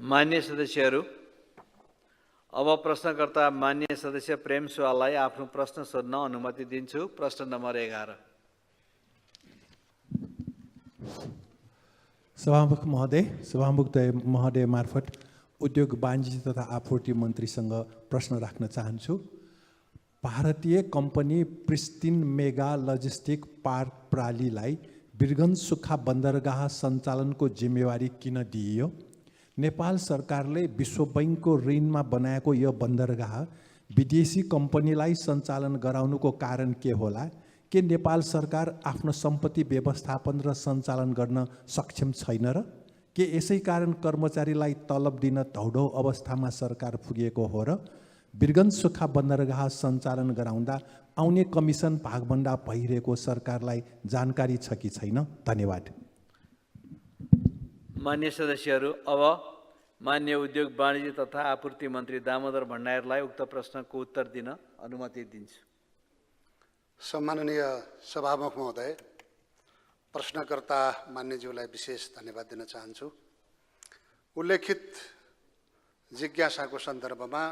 मान्य सदस्यहरू, अब प्रश्नकर्ता मान्य सदस्य प्रेम सुवाललाई आफ्नो प्रश्न सोध्न अनुमति दिन्छु। प्रश्न नम्बर 11। सभामुख महोदय मार्फत उद्योग वाणिज्य तथा आपूर्ति मन्त्रीसँग प्रश्न राख्न चाहन्छु। भारतीय company pristine mega logistic park प्रालीलाई वीरगञ्ज सुक्खा बन्दरगाह सञ्चालनको जिम्मेवारी किन दिइयो? नेपाल सरकारले विश्व बैंकको ऋणमा बनाएको यो बन्दरगाह विदेशी कम्पनीलाई सञ्चालन गराउनुको कारण के होला? के नेपाल सरकार आफ्नो सम्पत्ति व्यवस्थापन र सञ्चालन गर्न सक्षम छैन र? के यसै कारण कर्मचारीलाई तलब दिन धौडौ अवस्थामा सरकार पुगेको हो र? वीरगञ्ज सुक्खा बन्दरगाह सञ्चालन गराउँदा आउने कमिसन भागभण्डा भइरहेको सरकारलाई जानकारी छ कि छैन? धन्यवाद। मान्य सदस्यहरू, अब मान्य उद्योग वाणिज्य तथा आपूर्ति मन्त्री दामोदर भण्डारीलाई उक्त प्रश्नको उत्तर दिन अनुमति दिन्छु। सम्माननीय सभामुख महोदय, प्रश्नकर्ता मान्यज्यूलाई विशेष धन्यवाद दिन चाहन्छु। उल्लेखित जिज्ञासाको सन्दर्भमा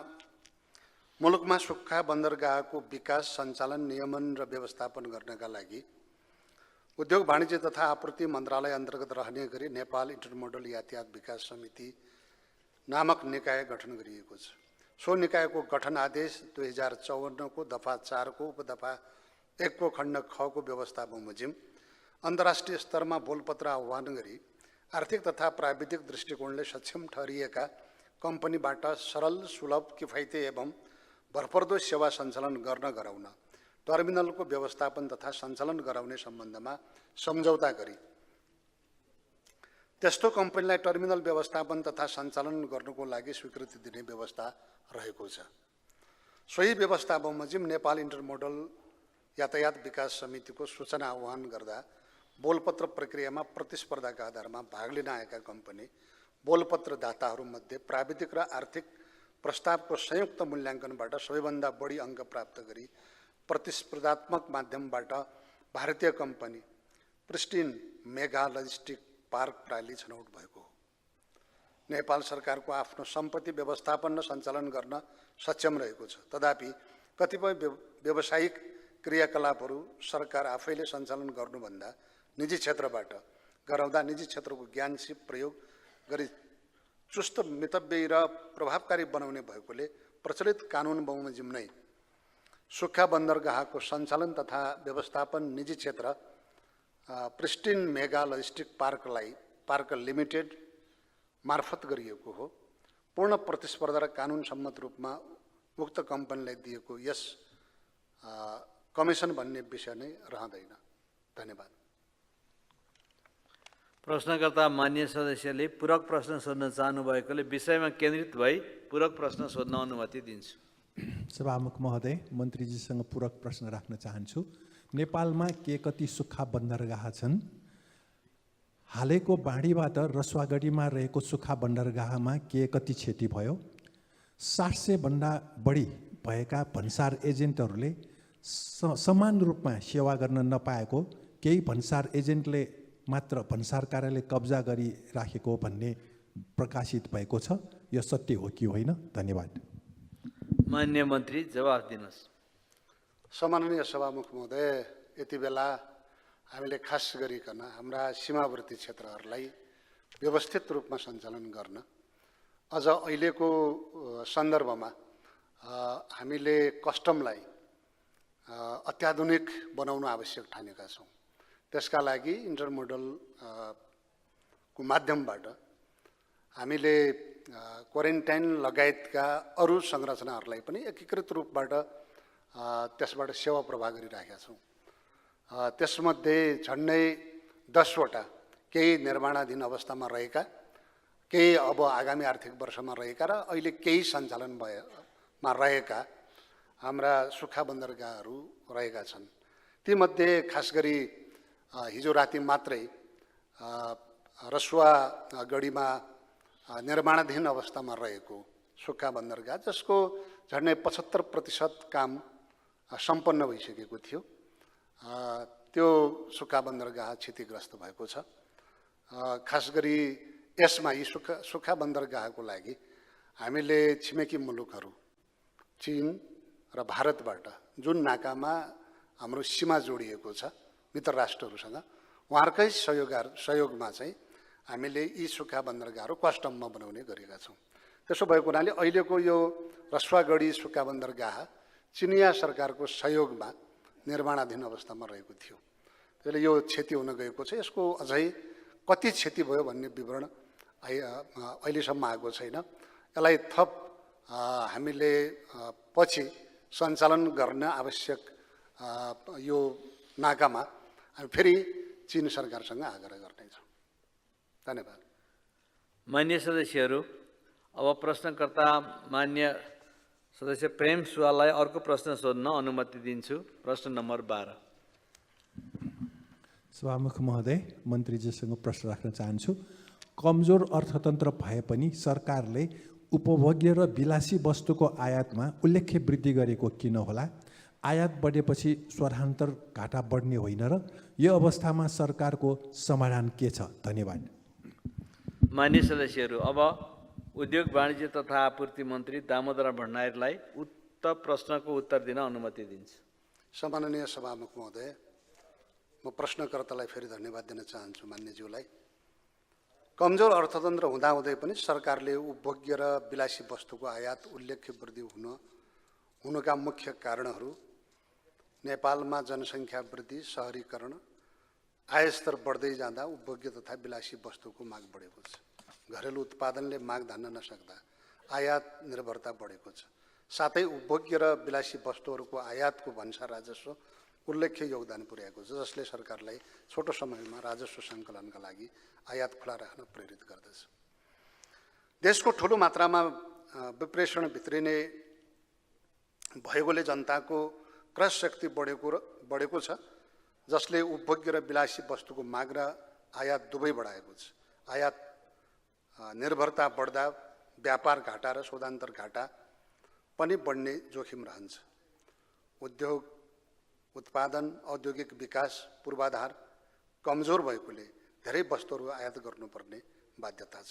मुलुकमा सुक्खा बन्दरगाहको विकास, सञ्चालन, नियमन र व्यवस्थापन गर्नका लागि उद्योग वाणिज्य तथा आपूर्ति मन्त्रालय अन्तर्गत रहने गरी नेपाल इन्टरमोडल यातायात विकास समिति नामक निकाय गठन गरिएको छ। सो निकायको गठन आदेश 2054 को दफा 4 को उपदफा 1 को खण्ड ख को व्यवस्था बमोजिम अन्तर्राष्ट्रिय स्तरमा बोलपत्र आह्वान गरी आर्थिक तथा प्राविधिक दृष्टिकोणले सक्षम ठहरिएका कम्पनीबाट सरल, सुलभ, किफायती एवं भरपर्दो सेवा सञ्चालन गर्न गराउन, टर्मिनलको व्यवस्थापन तथा सञ्चालन गराउने सम्बन्धमा सम्झौता गरी त्यस्तो कम्पनीलाई टर्मिनल व्यवस्थापन तथा सञ्चालन गर्नुको लागि स्वीकृति दिने व्यवस्था रहेको छ। सोही व्यवस्था बमोजिम नेपाल इन्टरमोडल यातायात विकास समितिको सूचना आह्वान गर्दा बोलपत्र प्रक्रियामा प्रतिस्पर्धाका आधारमा भाग लिन आएका कम्पनी बोलपत्र दाताहरूमध्ये प्राविधिक र आर्थिक प्रस्तावको संयुक्त मूल्याङ्कनबाट सबैभन्दा बढी अङ्क प्राप्त गरी प्रतिस्पर्धात्मक माध्यमबाट भारतीय company pristine mega logistic park प्राली छनौट भएको हो। नेपाल सरकारको आफ्नो सम्पत्ति व्यवस्थापन र सञ्चालन गर्न सक्षम रहेको छ। तथापि कतिपय व्यावसायिक क्रियाकलापहरू सरकार आफैले सञ्चालन गर्नुभन्दा निजी क्षेत्रबाट गराउँदा निजी क्षेत्रको ज्ञान सिप प्रयोग गरी चुस्त, मितव्ययी र प्रभावकारी बनाउने भएकोले प्रचलित कानुन बमोजिम नै सुक्खा बन्दरगाहको सञ्चालन तथा व्यवस्थापन निजी क्षेत्र pristine mega logistic park limited मार्फत गरिएको हो। पूर्ण प्रतिस्पर्धा र कानुन सम्मत रूपमा उक्त कम्पनीलाई दिएको यस कमिसन भन्ने विषय नै रहँदैन। धन्यवाद। प्रश्नकर्ता मान्य सदस्यले पूरक प्रश्न सोध्न चाहनुभएकोले विषयमा केन्द्रित भई पूरक प्रश्न सोध्न अनुमति दिन्छु। सभामुख महोदय, मन्त्रीजीसँग पूरक प्रश्न राख्न चाहन्छु। नेपालमा के कति सुक्खा बन्दरगाह छन्? हालैको बाढीबाट रसुवागढीमा रहेको सुक्खा बन्दरगाहमा के कति क्षति भयो? 700 भन्दा बढी भएका भन्सार एजेन्टहरूले समान रूपमा सेवा गर्न नपाएको, केही भन्सार एजेन्टले मात्र भन्सार कार्यालय कब्जा गरिराखेको भन्ने प्रकाशित भएको छ। यो सत्य हो कि होइन? धन्यवाद। मान्य मन्त्री, जवाफ दिनुहोस्। सम्माननीय सभामुख महोदय, यति बेला हामीले खास गरिकन हाम्रा सीमावर्ती क्षेत्रहरूलाई व्यवस्थित रूपमा सञ्चालन गर्न अझ अहिलेको सन्दर्भमा हामीले कस्टमलाई अत्याधुनिक बनाउन आवश्यक ठानेका छौँ। त्यसका लागि इन्टरमोडल को माध्यमबाट हामीले क्वारेन्टाइन लगायतका अरू संरचनाहरूलाई पनि एकीकृत रूपबाट त्यसबाट सेवा प्रवाह गरिरहेका छौँ। त्यसमध्ये झन्डै 10वटा केही निर्माणाधीन अवस्थामा रहेका, केही अब आगामी आर्थिक वर्षमा रहेका र अहिले केही सञ्चालनमा रहेका हाम्रा सुक्खा बन्दरगाहहरू रहेका छन्। तीमध्ये खास गरी हिजो राति मात्रै रसुवा गढीमा निर्माणाधीन अवस्थामा रहेको सुक्खा बन्दरगाह, जसको झन्डै 75% काम सम्पन्न भइसकेको थियो, त्यो सुक्खा बन्दरगाह क्षतिग्रस्त भएको छ। खास गरी यसमा यी सुक्खा बन्दरगाहको लागि हामीले छिमेकी मुलुकहरू चीन र भारतबाट जुन नाकामा हाम्रो सीमा जोडिएको छ मित्र राष्ट्रहरूसँग, उहाँहरूकै सहयोगमा चाहिँ हामीले यी सुक्खा बन्दरगाहहरू कस्टममा बनाउने गरेका छौँ। त्यसो भएको हुनाले अहिलेको यो रसुवागढी सुक्खा बन्दरगाह चिनिया सरकारको सहयोगमा निर्माणाधीन अवस्थामा रहेको थियो। त्यसले यो क्षति हुन गएको छ। यसको अझै कति क्षति भयो भन्ने विवरण अहिलेसम्म आएको छैन। यसलाई थप हामीले पछि सञ्चालन गर्न आवश्यक यो नाकामा हामी फेरि चीन सरकारसँग आग्रह गर्नेछौँ। धन्यवाद। मान्य सदस्यहरू, अब प्रश्नकर्ता मान्य सदस्य प्रेम सुवाललाई अर्को प्रश्न सोध्न अनुमति दिन्छु। प्रश्न नम्बर 12। सभामुख महोदय, मन्त्रीजीसँग प्रश्न राख्न चाहन्छु। कमजोर अर्थतन्त्र भए पनि सरकारले उपभोग्य र विलासी वस्तुको आयातमा उल्लेख्य वृद्धि गरेको किन होला? आयात बढेपछि स्वरान्तर घाटा बढ्ने होइन र यो अवस्थामा सरकारको समाधान के छ? धन्यवाद। मान्य सदस्यहरू, अब उद्योग वाणिज्य तथा आपूर्ति मन्त्री दामोदर भण्डारीलाई उक्त प्रश्नको उत्तर दिन अनुमति दिन्छु। सम्माननीय सभामुख महोदय, म प्रश्नकर्तालाई फेरि धन्यवाद दिन चाहन्छु मान्यज्यूलाई। कमजोर अर्थतन्त्र हुँदाहुँदै पनि सरकारले उपभोग्य र विलासी वस्तुको आयात उल्लेख्य वृद्धि हुनुका मुख्य कारणहरू नेपालमा जनसङ्ख्या वृद्धि, सहरीकरण, आयस्तर बढ्दै जाँदा उपभोग्य तथा विलासी वस्तुको माग बढेको छ। घरेलु उत्पादनले माग धान्न नसक्दा आयात निर्भरता बढेको छ। साथै उपभोग्य र विलासी वस्तुहरूको आयातको भन्सा राजस्व उल्लेख्य योगदान पुर्याएको छ, जसले सरकारलाई छोटो समयमा राजस्व सङ्कलनका लागि आयात खुला राख्न प्रेरित गर्दछ। देशको ठुलो मात्रामा विप्रेषण भित्रिने भएकोले जनताको क्रय शक्ति बढेको छ, जसले उपभोग्य र विलासी वस्तुको माग र आयात दुवै बढाएको छ। आयात निर्भरता बढ्दा व्यापार घाटा र शोधान्तर घाटा पनि बढ्ने जोखिम रहन्छ। उद्योग उत्पादन, औद्योगिक विकास पूर्वाधार कमजोर भएकोले धेरै वस्तुहरू आयात गर्नुपर्ने बाध्यता छ।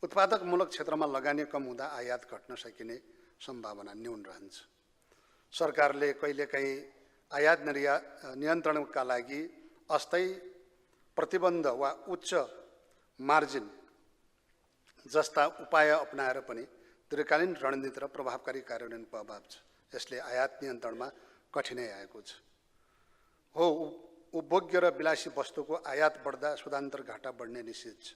उत्पादकमूलक क्षेत्रमा लगानी कम हुँदा आयात घट्न सकिने सम्भावना न्यून रहन्छ। सरकारले कहिलेकाहीँ आयात नियन्त्रणका लागि अस्थायी प्रतिबन्ध वा उच्च मार्जिन जस्ता उपाय अपनाएर पनि दीर्घकालीन रणनीति र प्रभावकारी कार्यान्वयनको अभाव छ। यसले आयात नियन्त्रणमा कठिनाइ आएको छ। हो, उपभोग्य र विलासी वस्तुको आयात बढ्दा शोधान्तर घाटा बढ्ने निश्चित छ।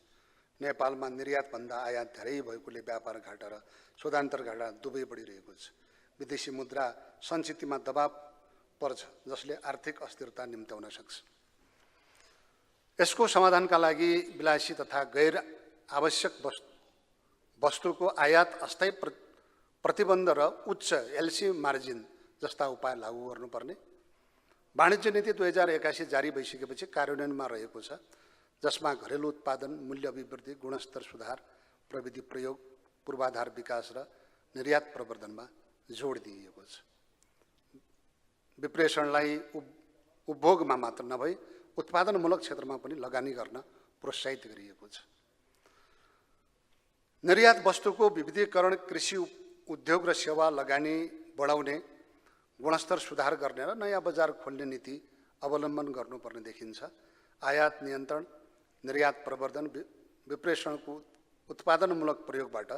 नेपालमा निर्यातभन्दा आयात धेरै भएकोले व्यापार घाटा र शोधान्तर घाटा दुवै बढिरहेको छ। विदेशी मुद्रा सञ्चितमा दबाव पर्छ, जसले आर्थिक अस्थिरता निम्त्याउन सक्छ। यसको समाधानका लागि विलासी तथा गैर आवश्यक वस्तुको आयात अस्थायी प्रतिबन्ध र उच्च एलसी मार्जिन जस्ता उपाय लागू गर्नुपर्ने। वाणिज्य नीति 2081 जारी भइसकेपछि कार्यान्वयनमा रहेको छ, जसमा घरेलु उत्पादन, मूल्य अभिवृद्धि, गुणस्तर सुधार, प्रविधि प्रयोग, पूर्वाधार विकास र निर्यात प्रवर्धनमा जोड दिइएको छ। विप्रेषणलाई उपभोगमा मात्र नभई उत्पादनमूलक क्षेत्रमा पनि लगानी गर्न प्रोत्साहित गरिएको छ। निर्यात वस्तुको विविधीकरण, कृषि उद्योग र सेवा लगानी बढाउने, गुणस्तर सुधार गर्ने र नयाँ बजार खोल्ने नीति अवलम्बन गर्नुपर्ने देखिन्छ। आयात नियन्त्रण, निर्यात प्रवर्धन, विप्रेषणको उत्पादनमूलक प्रयोगबाट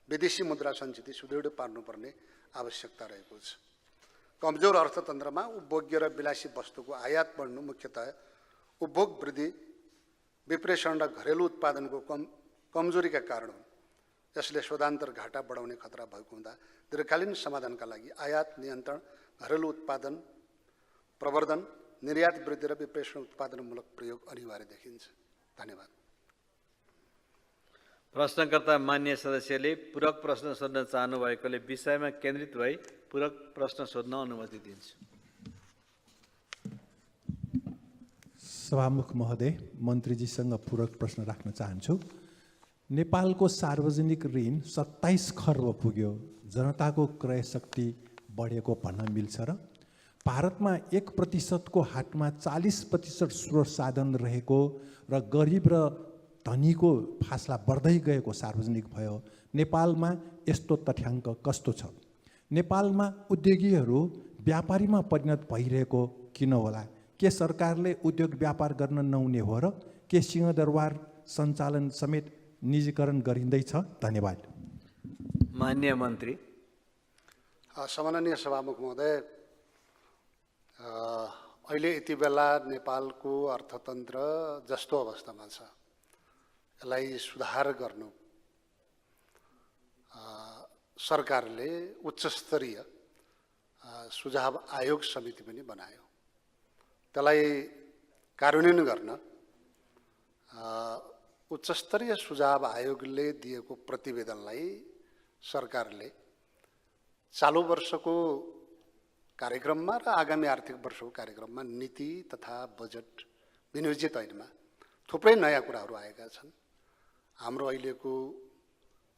विदेशी मुद्रा सञ्चित सुदृढ पार्नुपर्ने आवश्यकता रहेको छ। कमजोर अर्थतन्त्रमा उपभोग्य र विलासी वस्तुको आयात बढ्नु मुख्यतः उपभोग वृद्धि, विप्रेषण र घरेलु उत्पादनको कमजोरीका कारण हुन्। यसले शोधान्तर घाटा बढाउने खतरा भएको हुँदा दीर्घकालीन समाधानका लागि आयात नियन्त्रण, घरेलु उत्पादन प्रवर्धन, निर्यात वृद्धि र विप्रेषण उत्पादनमूलक प्रयोग अनिवार्य देखिन्छ। धन्यवाद। प्रश्नकर्ता मान्य सदस्यले पूरक प्रश्न सोध्न चाहनु भएकोले विषयमा केन्द्रित भई पूरक प्रश्न सोध्न अनुमति दिन्छु। सभामुख महोदय, मन्त्रीजीसँग पूरक प्रश्न राख्न चाहन्छु। नेपालको सार्वजनिक ऋण 27 खर्ब पुग्यो, जनताको क्रय शक्ति बढेको भन्न मिल्छ र भारतमा 1% को हातमा 40% स्रोत साधन रहेको र गरिब र धनीको फासला बढ्दै गएको सार्वजनिक भयो। नेपालमा यस्तो तथ्याङ्क कस्तो छ? नेपालमा उद्योगीहरू व्यापारीमा परिणत भइरहेको किन होला? के सरकारले उद्योग व्यापार गर्न नहुने हो र के सिंहदरबार सञ्चालन समेत निजीकरण गरिँदैछ? धन्यवाद। मान्य मन्त्री। सम्माननीय सभामुख महोदय, अहिले यति बेला नेपालको अर्थतन्त्र जस्तो अवस्थामा छ, यसलाई सुधार गर्नु सरकारले उच्चस्तरीय सुझाव आयोग समिति पनि बनायो। त्यसलाई कार्यान्वयन गर्न उच्चस्तरीय सुझाव आयोगले दिएको प्रतिवेदनलाई सरकारले चालु वर्षको कार्यक्रममा र आगामी आर्थिक वर्षको कार्यक्रममा नीति तथा बजेट विनियोजित ऐनमा थुप्रै नयाँ कुराहरू आएका छन्। हाम्रो अहिलेको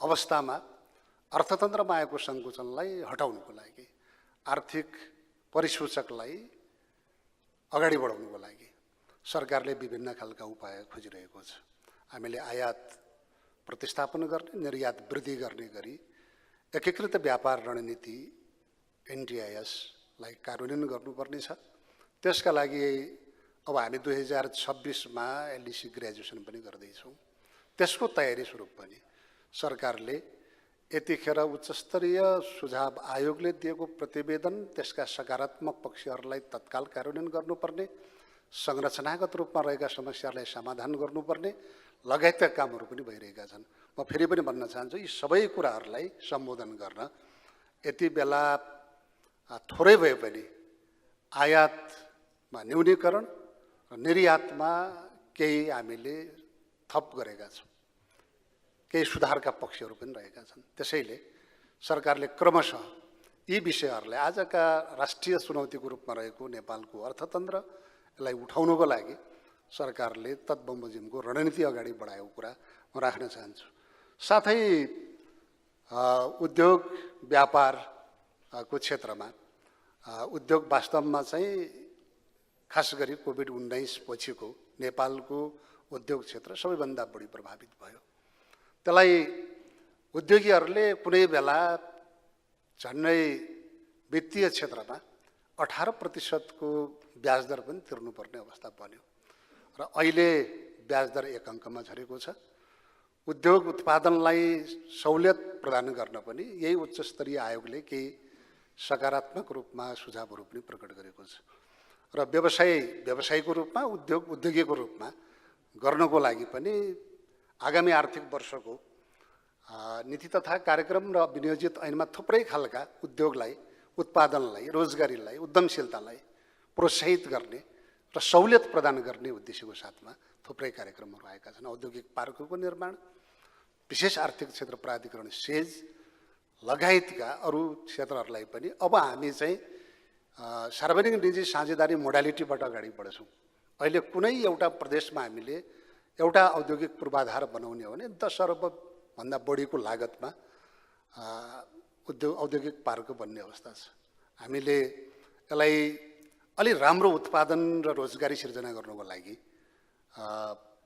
अवस्थामा अर्थतन्त्रमा आएको सङ्कुचनलाई हटाउनुको लागि, आर्थिक परिसूचकलाई अगाडि बढाउनुको लागि सरकारले विभिन्न खालका उपाय खोजिरहेको छ। हामीले आयात प्रतिस्थापन गर्ने, निर्यात वृद्धि गर्ने गरी एकीकृत व्यापार रणनीति NDIS-लाई कार्यान्वयन गर्नुपर्नेछ। त्यसका लागि अब हामी 2026मा LDC ग्रेजुएसन पनि गर्दैछौँ। त्यसको तयारी स्वरूप पनि सरकारले यतिखेर उच्चस्तरीय सुझाव आयोगले दिएको प्रतिवेदन, त्यसका सकारात्मक पक्षहरूलाई तत्काल कार्यान्वयन गर्नुपर्ने, संरचनागत रूपमा रहेका समस्याहरूलाई समाधान गर्नुपर्ने लगायतका कामहरू पनि भइरहेका छन्। म फेरि पनि भन्न चाहन्छु, यी सबै कुराहरूलाई सम्बोधन गर्न यति बेला थोरै भए पनि आयातमा न्यूनीकरण र निर्यातमा केही हामीले थप गरेका छौँ, केही सुधारका पक्षहरू पनि रहेका छन्। त्यसैले सरकारले क्रमशः यी विषयहरूलाई आजका राष्ट्रिय चुनौतीको रूपमा रहेको नेपालको अर्थतन्त्रलाई उठाउनको लागि सरकारले तत्बमोजिमको रणनीति अगाडि बढाएको कुरा म राख्न चाहन्छु। साथै उद्योग व्यापारको क्षेत्रमा उद्योग वास्तवमा चाहिँ खास गरी कोभिड-19 पछिको नेपालको उद्योग क्षेत्र सबैभन्दा बढी प्रभावित भयो। त्यसलाई उद्योगीहरूले कुनै बेला झन्डै वित्तीय क्षेत्रमा 18% को ब्याज दर पनि तिर्नुपर्ने अवस्था बन्यो र अहिले ब्याज दर 1 अङ्कमा झरेको छ। उद्योग उत्पादनलाई सहुलियत प्रदान गर्न पनि यही उच्चस्तरीय आयोगले केही सकारात्मक रूपमा सुझावहरू पनि प्रकट गरेको छ र व्यवसायको रूपमा, उद्योगीको रूपमा गर्नको लागि पनि आगामी आर्थिक वर्षको नीति तथा कार्यक्रम र विनियोजित ऐनमा थुप्रै खालका उद्योगलाई, उत्पादनलाई, रोजगारीलाई, उद्यमशीलतालाई प्रोत्साहित गर्ने र सहुलियत प्रदान गर्ने उद्देश्यको साथमा थुप्रै कार्यक्रमहरू आएका छन्। औद्योगिक पार्कको निर्माण, विशेष आर्थिक क्षेत्र प्राधिकरण सेज लगायतका अरू क्षेत्रहरूलाई पनि अब हामी चाहिँ सार्वजनिक निजी साझेदारी मोडालिटीबाट अगाडि बढ्छौँ। अहिले कुनै एउटा प्रदेशमा हामीले एउटा औद्योगिक पूर्वाधार बनाउने हो भने 10 अरबभन्दा बढीको लागतमा औद्योगिक पार्क बन्ने अवस्था छ। हामीले यसलाई अलि राम्रो उत्पादन र रोजगारी सिर्जना गर्नको लागि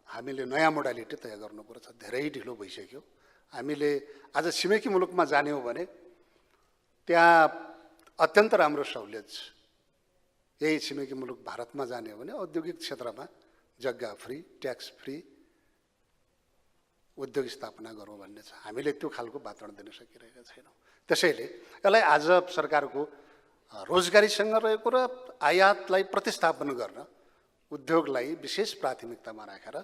हामीले नयाँ मोडालिटी तय गर्नुपर्छ। धेरै ढिलो भइसक्यो। हामीले आज छिमेकी मुलुकमा जाने हो भने त्यहाँ अत्यन्त राम्रो सहुलियत छ। यही छिमेकी मुलुक भारतमा जाने हो भने औद्योगिक क्षेत्रमा जग्गा फ्री, ट्याक्स फ्री उद्योग स्थापना गरौँ भन्ने छ। हामीले त्यो खालको वातावरण दिन सकिरहेका छैनौँ। त्यसैले यसलाई आज सरकारको रोजगारीसँग रहेको र आयातलाई प्रतिस्थापन गर्न उद्योगलाई विशेष प्राथमिकतामा राखेर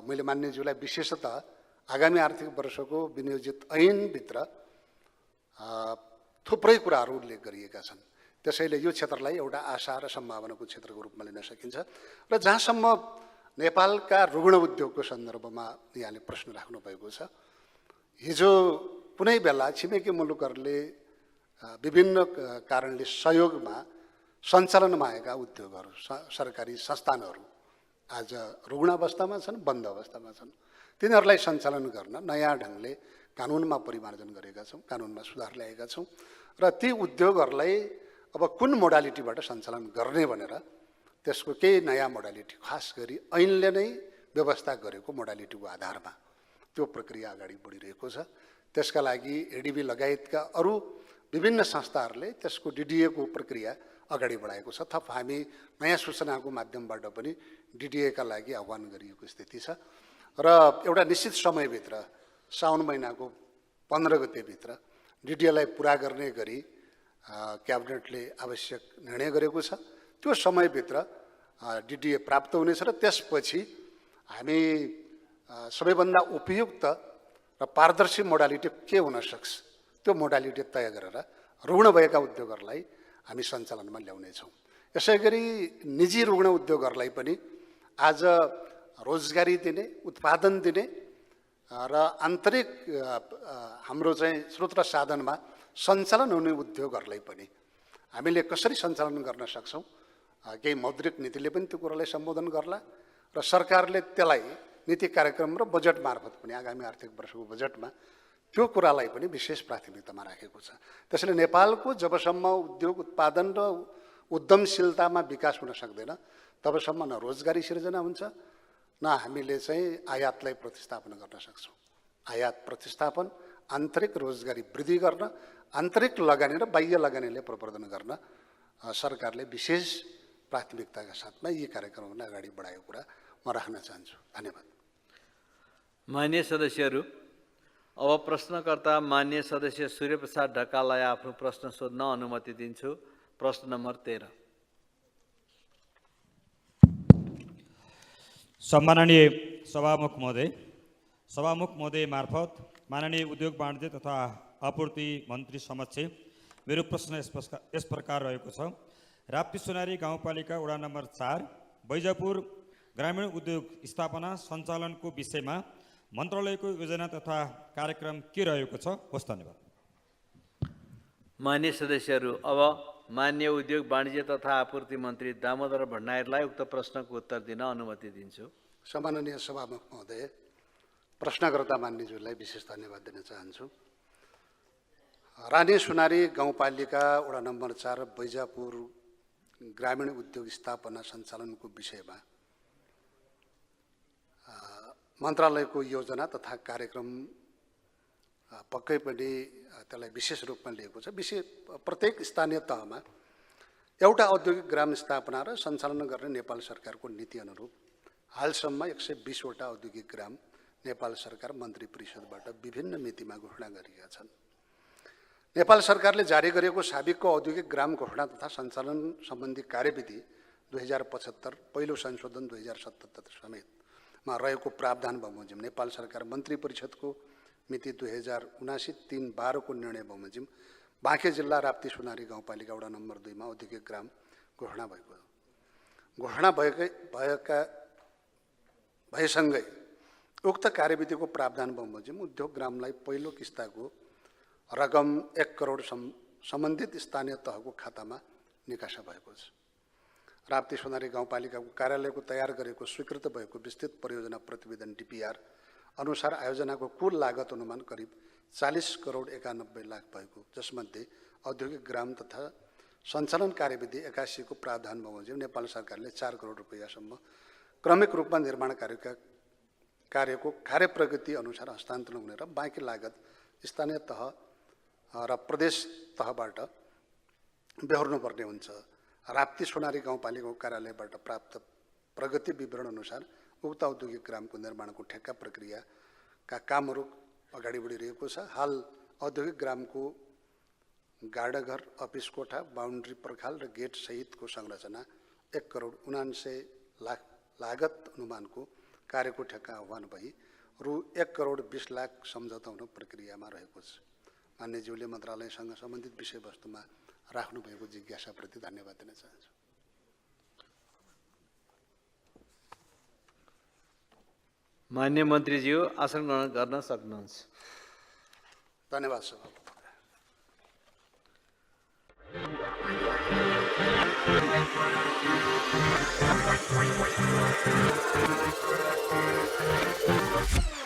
मैले मान्यज्यूलाई विशेषतः आगामी आर्थिक वर्षको विनियोजित ऐनभित्र थुप्रै कुराहरू उल्लेख गरिएका छन्। त्यसैले यो क्षेत्रलाई एउटा आशा र सम्भावनाको क्षेत्रको रूपमा लिन सकिन्छ। र जहाँसम्म नेपालका रुग्ण उद्योगको सन्दर्भमा यहाँले प्रश्न राख्नुभएको छ, हिजो कुनै बेला छिमेकी मुलुकहरूले विभिन्न कारणले सहयोगमा सञ्चालनमा आएका उद्योगहरू, सरकारी संस्थानहरू आज रुग्ण अवस्थामा छन्, बन्द अवस्थामा छन्। तिनीहरूलाई सञ्चालन गर्न नयाँ ढङ्गले कानुनमा परिमार्जन गरेका छौँ, कानुनमा सुधार ल्याएका छौँ र ती उद्योगहरूलाई अब कुन मोडालिटीबाट सञ्चालन गर्ने भनेर त्यसको केही नयाँ मोडालिटी, खास गरी ऐनले नै व्यवस्था गरेको मोडालिटीको आधारमा त्यो प्रक्रिया अगाडि बढिरहेको छ। त्यसका लागि एडिबी लगायतका अरू विभिन्न संस्थाहरूले त्यसको डिडिएको प्रक्रिया अगाडि बढाएको छ। थप हामी नयाँ सूचनाको माध्यमबाट पनि डिडिएका लागि आह्वान गरिएको स्थिति छ र एउटा निश्चित समयभित्र साउन महिनाको 15 गतेभित्र डिडिएलाई पुरा गर्ने गरी क्याबिनेटले आवश्यक निर्णय गरेको छ। त्यो समयभित्र डिडिए प्राप्त हुनेछ र त्यसपछि हामी सबैभन्दा उपयुक्त र पारदर्शी मोडालिटी के हुन सक्छ त्यो मोडालिटी तय गरेर रुग्ण भएका उद्योगहरूलाई हामी सञ्चालनमा ल्याउनेछौँ। यसै गरी निजी रुग्ण उद्योगहरूलाई पनि आज रोजगारी दिने, उत्पादन दिने र आन्तरिक हाम्रो चाहिँ स्रोत र साधनमा सञ्चालन हुने उद्योगहरूलाई पनि हामीले कसरी सञ्चालन गर्न सक्छौँ, केही मौद्रिक नीतिले पनि त्यो कुरालाई सम्बोधन गर्ला र सरकारले त्यसलाई नीति कार्यक्रम र बजेट मार्फत पनि आगामी आर्थिक वर्षको बजेटमा त्यो कुरालाई पनि विशेष प्राथमिकतामा राखेको छ। त्यसैले नेपालको जबसम्म उद्योग उत्पादन र उद्यमशीलतामा विकास हुन सक्दैन तबसम्म न रोजगारी सिर्जना हुन्छ, न हामीले चाहिँ आयातलाई प्रतिस्थापन गर्न सक्छौँ। आयात प्रतिस्थापन, आन्तरिक रोजगारी वृद्धि गर्न, आन्तरिक लगानी र बाह्य लगानीले प्रवर्धन गर्न सरकारले विशेष प्राथमिकताका साथमा यी कार्यक्रमहरूलाई अगाडि बढाएको कुरा म राख्न चाहन्छु। धन्यवाद। मान्य सदस्यहरू, अब प्रश्नकर्ता मान्य सदस्य सूर्यप्रसाद ढकाललाई आफ्नो प्रश्न सोध्न अनुमति दिन्छु। प्रश्न नम्बर 13। सम्माननीय सभामुख महोदय मार्फत माननीय उद्योग वाणिज्य तथा आपूर्ति मन्त्री समक्ष मेरो प्रश्न यस प्रकार रहेको छ। राप्ती सोनारी गाउँपालिका वडा नम्बर 4 बैजापुर ग्रामीण उद्योग स्थापना सञ्चालनको विषयमा मन्त्रालयको योजना तथा कार्यक्रम के रहेको छ? हस्, धन्यवाद। मान्य सदस्यहरू, अब मान्य उद्योग वाणिज्य तथा आपूर्ति मन्त्री दामोदर भण्डारीलाई उक्त प्रश्नको उत्तर दिन अनुमति दिन्छु। सम्माननीय सभामुख महोदय, प्रश्नकर्ता मान्यज्यूलाई विशेष धन्यवाद दिन चाहन्छु। रानी सुनारी गाउँपालिका वडा नम्बर 4 बैजापुर ग्रामीण उद्योग स्थापना सञ्चालनको विषयमा मन्त्रालयको योजना तथा कार्यक्रम पक्कै पनि त्यसलाई विशेष रूपमा लिएको छ। प्रत्येक स्थानीय तहमा एउटा औद्योगिक ग्राम स्थापना र सञ्चालन गर्ने नेपाल सरकारको नीति अनुरूप हालसम्म 120 वटा औद्योगिक ग्राम नेपाल सरकार मन्त्री परिषदबाट विभिन्न मितिमा घोषणा गरिएका छन्। नेपाल सरकारले जारी गरेको साबिकको औद्योगिक ग्राम घोषणा तथा सञ्चालन सम्बन्धी कार्यविधि 2075 पहिलो संशोधन 2077 समेतमा रहेको प्रावधान बमोजिम नेपाल सरकार मन्त्री परिषदको मिति 2079-3-12 को निर्णय बमोजिम बाँके जिल्ला राप्ती सुनारी गाउँपालिका वडा नम्बर 2 मा औद्योगिक ग्राम घोषणा भएको घोषणा भएसँगै उक्त कार्यविधिको प्रावधान बमोजिम उद्योग ग्रामलाई पहिलो किस्ताको रकम 1 करोड सम्बन्धित स्थानीय तहको खातामा निकासा भएको छ। राप्ती सोनारी गाउँपालिकाको कार्यालयको तयार गरेको स्वीकृत भएको विस्तृत परियोजना प्रतिवेदन डिपिआर अनुसार आयोजनाको कुल लागत अनुमान करिब 40 करोड 91 लाख भएको, जसमध्ये औद्योगिक ग्राम तथा सञ्चालन कार्यविधि 81 को प्रावधान बमोजिम नेपाल सरकारले 4 करोड रुपैयाँसम्म क्रमिक रूपमा निर्माण कार्यको कार्य प्रगति अनुसार हस्तान्तरण हुने र बाँकी लागत स्थानीय तह र प्रदेश तहबाट बेहोर्नुपर्ने हुन्छ। राप्ती सोनारी गाउँपालिकाको कार्यालयबाट प्राप्त प्रगति विवरण अनुसार उक्त औद्योगिक ग्रामको निर्माणको ठेक्का प्रक्रियाका कामहरू अगाडि बढिरहेको छ। हाल औद्योगिक ग्रामको गाडाघर, अफिस कोठा, बाउन्ड्री पर्खाल र गेट सहितको संरचना 1 करोड 79 लाख लागत अनुमानको कार्यको ठेक्का आह्वान भई रु 1 करोड 20 लाख सम्झौता हुन प्रक्रियामा रहेको छ। मान्यज्यूले मन्त्रालयसँग सम्बन्धित विषयवस्तुमा राख्नुभएको जिज्ञासाप्रति धन्यवाद दिन चाहन्छु। मान्य मन्त्रीज्यू आसन ग्रहण गर्न सक्नुहुन्छ। धन्यवाद सभामुख। Thank you.